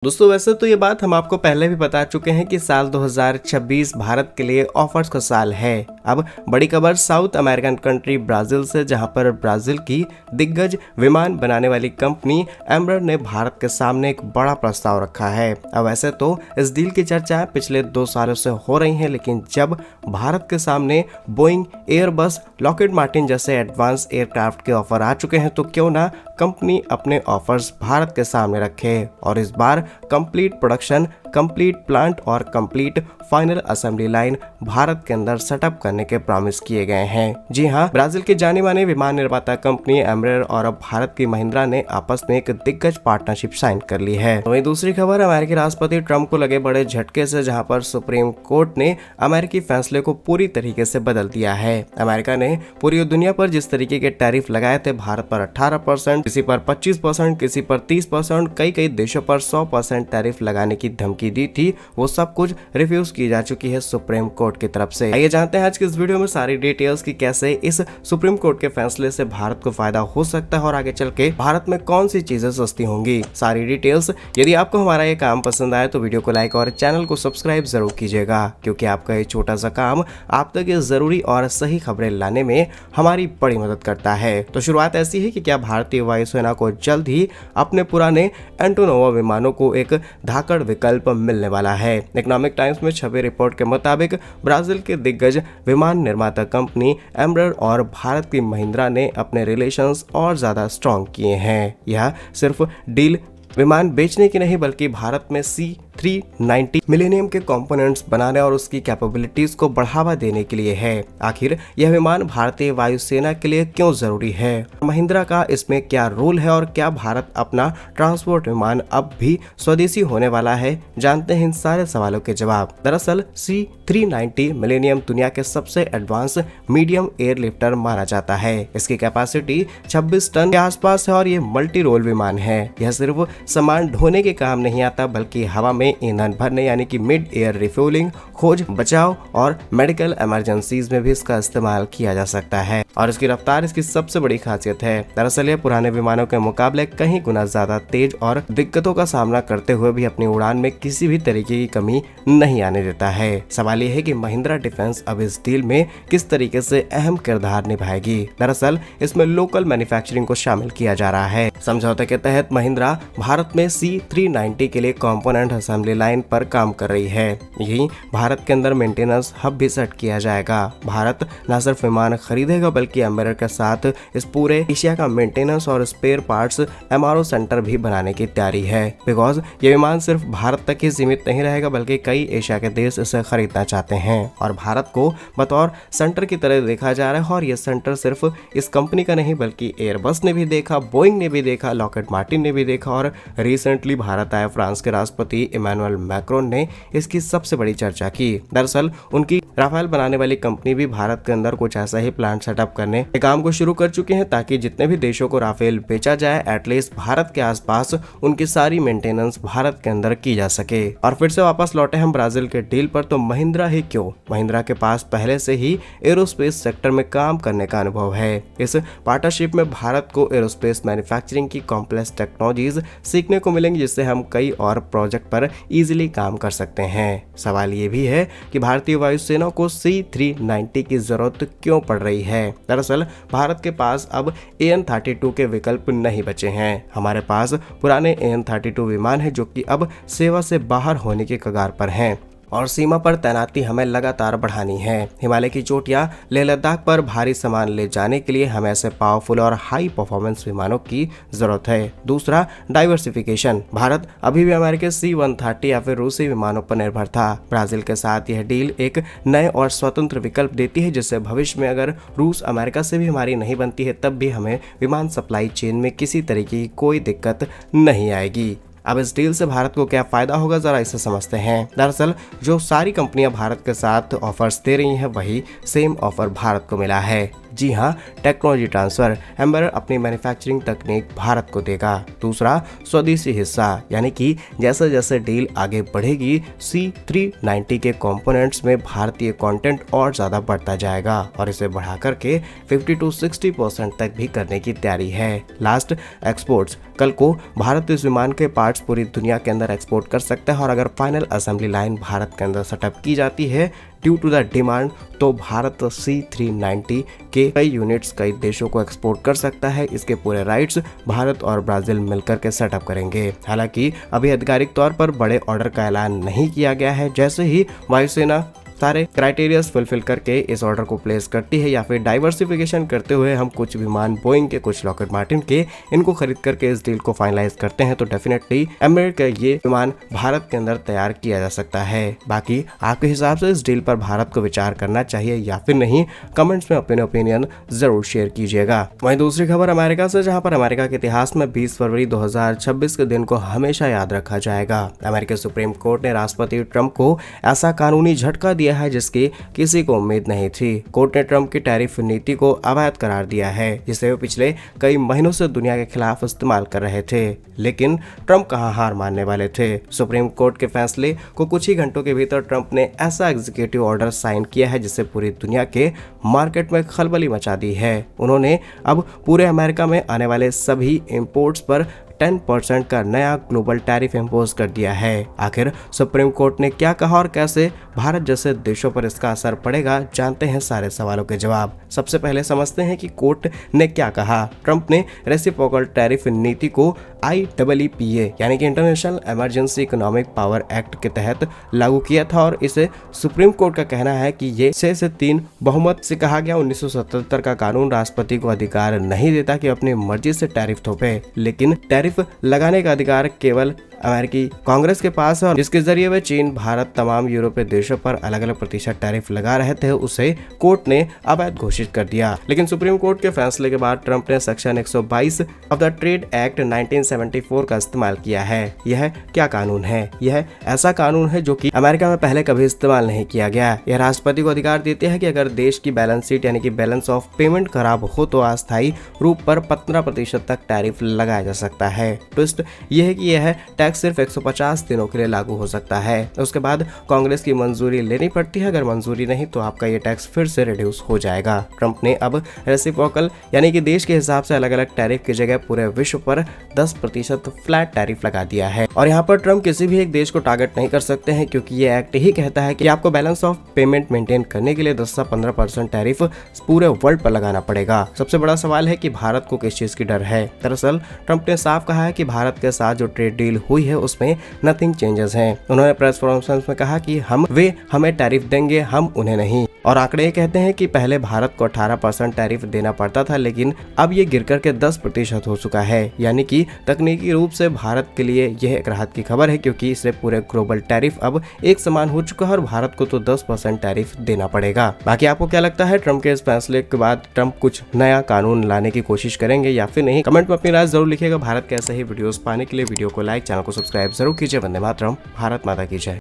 दोस्तों वैसे तो ये बात हम आपको पहले भी बता चुके हैं कि साल 2026 भारत के लिए ऑफर्स का साल है। अब बड़ी खबर साउथ अमेरिकन कंट्री ब्राजील से, जहां पर ब्राजील की दिग्गज विमान बनाने वाली कंपनी एम्ब्रर ने भारत के सामने एक बड़ा प्रस्ताव रखा है। अब वैसे तो इस डील की चर्चा पिछले 2 सालों से हो रही है, लेकिन जब भारत के सामने बोइंग, एयरबस, लॉकहीड मार्टिन जैसे एडवांस एयरक्राफ्ट के ऑफर आ चुके हैं, तो क्यों ना कंपनी अपने ऑफर्स भारत के सामने रखे और इस बार कंप्लीट प्रोडक्शन, कंप्लीट प्लांट और complete final assembly line Bharat के अंदर सेटअप करने के प्रॉमिस किए गए हैं। जी हां, ब्राजील की जानी मानी विमान निर्माता कंपनी एम्ब्रर और अब भारत की महिंद्रा ने आपस में एक दिग्गज पार्टनरशिप साइन कर ली है। वहीं दूसरी खबर अमेरिकी राष्ट्रपति ट्रंप को लगे बड़े झटके से, जहां पर सुप्रीम कोर्ट ने अमेरिकी फैसले को पूरी तरीके से बदल दिया है। अमेरिका ने पूरी दुनिया पर जिस तरीके के टैरिफ लगाए थे, भारत पर 18%, किसी पर 25%, किसी पर 30%, कई देशों पर 100% टैरिफ लगाने की धमकी दी थी, वो सब कुछ रिफ्यूज की जा चुकी है सुप्रीम कोर्ट की तरफ से। आइए जानते हैं आज की इस वीडियो में सारी डिटेल्स की कैसे इस सुप्रीम कोर्ट के फैसले से भारत को फायदा हो सकता है और आगे चल के भारत में कौन सी चीजें सस्ती होंगी, सारी डिटेल्स। यदि आपको हमारा ये काम पसंद आए तो वीडियो को लाइक और चैनल को सब्सक्राइब जरूर कीजिएगा, क्योंकि आपका ये छोटा सा काम आप तक ये जरूरी और सही खबरें लाने में हमारी बड़ी मदद करता है। तो शुरुआत ऐसी है कि क्या भारतीय वायुसेना को जल्द ही अपने पुराने एंटोनोवा विमानों को एक धाकड़ विकल्प मिलने वाला है। इकोनॉमिक टाइम्स में छपी रिपोर्ट के मुताबिक ब्राजील के दिग्गज विमान निर्माता कंपनी एम्ब्रर और भारत की महिंद्रा ने अपने रिलेशंस और ज्यादा स्ट्रॉन्ग किए हैं। यह सिर्फ डील विमान बेचने की नहीं, बल्कि भारत में C390 मिलेनियम के कंपोनेंट्स बनाने और उसकी कैपेबिलिटीज को बढ़ावा देने के लिए है। आखिर यह विमान भारतीय वायुसेना के लिए क्यों जरूरी है, महिंद्रा का इसमें क्या रोल है और क्या भारत अपना ट्रांसपोर्ट विमान अब भी स्वदेशी होने वाला है, जानते हैं इन सारे सवालों के जवाब। दरअसल C390 मिलेनियम दुनिया के सबसे एडवांस मीडियम एयरलिफ्टर माना जाता है। इसकी कैपेसिटी 26 टन के आसपास है और ये मल्टी रोल विमान है। यह सिर्फ सामान ढोने के काम नहीं आता, बल्कि हवा में ईंधन भरने यानी कि मिड एयर रिफ्यूलिंग, खोज बचाव और मेडिकल इमरजेंसीज में भी इसका इस्तेमाल किया जा सकता है। और इसकी रफ्तार इसकी सबसे बड़ी खासियत है। दरअसल ये पुराने विमानों के मुकाबले कहीं गुना ज्यादा तेज और दिक्कतों का सामना करते हुए भी अपनी उड़ान में किसी भी तरीके की कमी नहीं आने देता है। सवाल यह है कि महिंद्रा डिफेंस अब इस डील में किस तरीके से अहम किरदार निभाएगी। दरअसल इसमें लोकल मैन्युफैक्चरिंग को शामिल किया जा रहा है। समझौते के तहत महिंद्रा भारत में C390 के लिए कंपोनेंट असेंबली लाइन पर काम कर रही है। यही भारत के अंदर मेंटेनेंस हब भी सेट किया जाएगा। भारत न सिर्फ विमान खरीदेगा, बल्कि एम्ब्रर के साथ इस पूरे एशिया का मेंटेनेंस और स्पेयर पार्ट्स MRO सेंटर भी बनाने की तैयारी है। बिकॉज ये विमान सिर्फ भारत तक ही सीमित नहीं रहेगा, बल्कि कई एशिया के देश इसे खरीदना चाहते हैं और भारत को बतौर सेंटर की तरह देखा जा रहा है। और ये सेंटर सिर्फ इस कंपनी का नहीं, बल्कि एयरबस ने भी देखा, बोइंग ने भी देखा, लॉकहीड मार्टिन ने भी देखा और रिसेंटली भारत आए फ्रांस के राष्ट्रपति इमैनुअल मैक्रोन ने इसकी सबसे बड़ी चर्चा की। दरअसल उनकी राफेल बनाने वाली कंपनी भी भारत के अंदर कुछ ऐसा ही प्लांट सेटअप करने के काम को शुरू कर चुके हैं, ताकि जितने भी देशों को राफेल बेचा जाए, एटलीस्ट भारत के आसपास उनकी सारी मेंटेनेंस भारत के अंदर की जा सके। और फिर से वापस लौटे हम ब्राजील के डील पर, तो महिंद्रा ही क्यों? महिंद्रा के पास पहले से ही एरोस्पेस सेक्टर में काम करने का अनुभव है। इस पार्टनरशिप में भारत को एरोस्पेस मैन्युफैक्चरिंग की कॉम्प्लेक्स टेक्नोलॉजीज सीखने को मिलेंगी, जिससे हम कई और प्रोजेक्ट पर इजीली काम कर सकते हैं। सवाल ये भी है कि भारतीय वायुसेना को C390 की जरूरत क्यों पड़ रही है। दरअसल भारत के पास अब AN32 के विकल्प नहीं बचे हैं। हमारे पास पुराने AN32 विमान है, जो कि अब सेवा से बाहर होने के कगार पर हैं और सीमा पर तैनाती हमें लगातार बढ़ानी है। हिमालय की चोटियां, लेह लद्दाख पर भारी सामान ले जाने के लिए हमें ऐसे पावरफुल और हाई परफॉर्मेंस विमानों की जरूरत है। दूसरा, डाइवर्सिफिकेशन। भारत अभी भी अमेरिकी C-130 या फिर रूसी विमानों पर निर्भर था। ब्राजील के साथ यह डील एक नए और स्वतंत्र विकल्प देती है, जिससे भविष्य में अगर रूस अमेरिका से भी हमारी नहीं बनती है, तब भी हमें विमान सप्लाई चेन में किसी तरीके की कोई दिक्कत नहीं आएगी। अब इस डील से भारत को क्या फायदा होगा, जरा इसे समझते हैं। दरअसल जो सारी कंपनियां भारत के साथ ऑफर्स दे रही हैं, वही सेम ऑफर भारत को मिला है। जी हाँ, टेक्नोलॉजी ट्रांसफर। एम्बेरर अपनी मैन्युफैक्चरिंग तकनीक भारत को देगा। दूसरा, स्वदेशी हिस्सा, यानी कि जैसे जैसे डील आगे बढ़ेगी C390 के कंपोनेंट्स में भारतीय कंटेंट और ज़्यादा बढ़ता जाएगा और इसे बढ़ा करके 50 से 60% तक भी करने की तैयारी है। Last, exports. कल को भारत इस विमान के पार्ट्स पूरी दुनिया के अंदर एक्सपोर्ट कर सकता है और अगर फाइनल असेंबली लाइन भारत के अंदर सेटअप की जाती है ड्यू टू द डिमांड, तो भारत C390 के कई यूनिट्स कई देशों को एक्सपोर्ट कर सकता है। इसके पूरे राइट्स भारत और ब्राजील मिलकर के सेटअप करेंगे। हालांकि अभी आधिकारिक तौर पर बड़े ऑर्डर का ऐलान नहीं किया गया है। जैसे ही वायुसेना सारे क्राइटेरियाज फुलफिल करके इस ऑर्डर को प्लेस करती है या फिर डाइवर्सिफिकेशन करते हुए हम कुछ विमान बोइंग के, कुछ लॉकहीड मार्टिन के, इनको खरीद करके इस डील को फाइनलाइज करते हैं, तो डेफिनेटली एम्बेरर का ये विमान भारत के अंदर तैयार किया जा सकता है। बाकी आपके हिसाब से इस डील पर भारत को विचार करना चाहिए या फिर नहीं, कमेंट्स में अपने ओपिनियन जरूर शेयर कीजिएगा। वहीं दूसरी खबर अमेरिका से, जहां पर अमेरिका के इतिहास में 20 फरवरी 2026 के दिन को हमेशा याद रखा जाएगा। अमेरिकी सुप्रीम कोर्ट ने राष्ट्रपति ट्रंप को ऐसा कानूनी झटका दिया है जिसकी किसी को उम्मीद नहीं थी। कोर्ट ने ट्रंप की टैरिफ नीति को अवैध करार दिया है, जिसे वो पिछले कई महीनों से दुनिया के खिलाफ इस्तेमाल कर रहे थे। लेकिन ट्रंप कहां हार मानने वाले थे। सुप्रीम कोर्ट के फैसले को कुछ ही घंटों के भीतर ट्रंप ने ऐसा एग्जीक्यूटिव ऑर्डर साइन किया है जिससे पूरी दुनिया के मार्केट में खलबली मचा दी है। उन्होंने अब पूरे अमेरिका में आने वाले सभी इंपोर्ट्स पर 10% का नया ग्लोबल टैरिफ इम्पोज कर दिया है। आखिर सुप्रीम कोर्ट ने क्या कहा और कैसे भारत जैसे देशों पर इसका असर पड़ेगा, जानते हैं सारे सवालों के जवाब। सबसे पहले समझते हैं कि कोर्ट ने क्या कहा। ट्रंप ने रेसिप्रोकल टैरिफ नीति को IEEPA यानी कि international emergency economic power act के तहत लागू किया था और इसे सुप्रीम कोर्ट का कहना है कि ये 6 से 3 बहुमत से कहा गया 1977 का कानून राष्ट्रपति को अधिकार नहीं देता कि अपनी मर्जी से टैरिफ थोपे, लेकिन टैरिफ लगाने का अधिकार केवल अमेरिकी कांग्रेस के पास है और जिसके जरिए वे चीन, भारत, तमाम यूरोपीय देशों पर अलग अलग प्रतिशत टैरिफ लगा रहे थे, उसे कोर्ट ने अवैध घोषित कर दिया। लेकिन सुप्रीम कोर्ट के फैसले के बाद ट्रंप ने section 122 of the trade act 1974 का इस्तेमाल किया है। यह क्या कानून है? यह ऐसा कानून है जो कि अमेरिका में पहले कभी इस्तेमाल नहीं किया गया। यह राष्ट्रपति को अधिकार देते हैं कि अगर देश की बैलेंस शीट यानी कि बैलेंस ऑफ पेमेंट खराब हो तो अस्थायी रूप पर 15% तक टैरिफ लगाया जा सकता है। ट्विस्ट यह है कि यह सिर्फ 150 दिनों के लिए लागू हो सकता है। उसके बाद कांग्रेस की मंजूरी लेनी पड़ती है। अगर मंजूरी नहीं तो आपका ये टैक्स फिर से रिड्यूस हो जाएगा। ट्रंप ने अब रेसिप्रोकल यानी कि देश के हिसाब से अलग अलग टैरिफ की जगह पूरे विश्व पर 10% फ्लैट टैरिफ लगा दिया है। और यहाँ पर ट्रंप किसी भी एक देश को टारगेट नहीं कर सकते हैं क्योंकि ये एक्ट ही कहता है कि आपको बैलेंस ऑफ पेमेंट मेंटेन करने के लिए 10 से 15% टैरिफ पूरे वर्ल्ड पर लगाना पड़ेगा। सबसे बड़ा सवाल है कि भारत को किस चीज की डर है। दरअसल ट्रंप ने साफ कहा है कि भारत के साथ जो ट्रेड डील हुई है उसमें नथिंग चेंजेस हैं। उन्होंने प्रेस कॉन्फ्रेंस में कहा कि वे हमें टैरिफ देंगे, हम उन्हें नहीं। और आंकड़े ये कहते हैं कि पहले भारत को 18% टैरिफ देना पड़ता था, लेकिन अब ये गिर करके 10% हो चुका है। यानी कि तकनीकी रूप से भारत के लिए यह एक राहत की खबर है क्योंकि इससे पूरे ग्लोबल टैरिफ अब एक समान हो चुका है और भारत को तो 10% टैरिफ देना पड़ेगा। बाकी आपको क्या लगता है, ट्रंप के इस फैसले के बाद ट्रंप कुछ नया कानून लाने की कोशिश करेंगे या फिर नहीं? कमेंट में अपनी राय जरूर लिखिएगा। भारत के ऐसे ही वीडियोस पाने के लिए वीडियो को लाइक, चैनल को सब्सक्राइब जरूर कीजिए। वंदे मातरम, भारत माता की जय।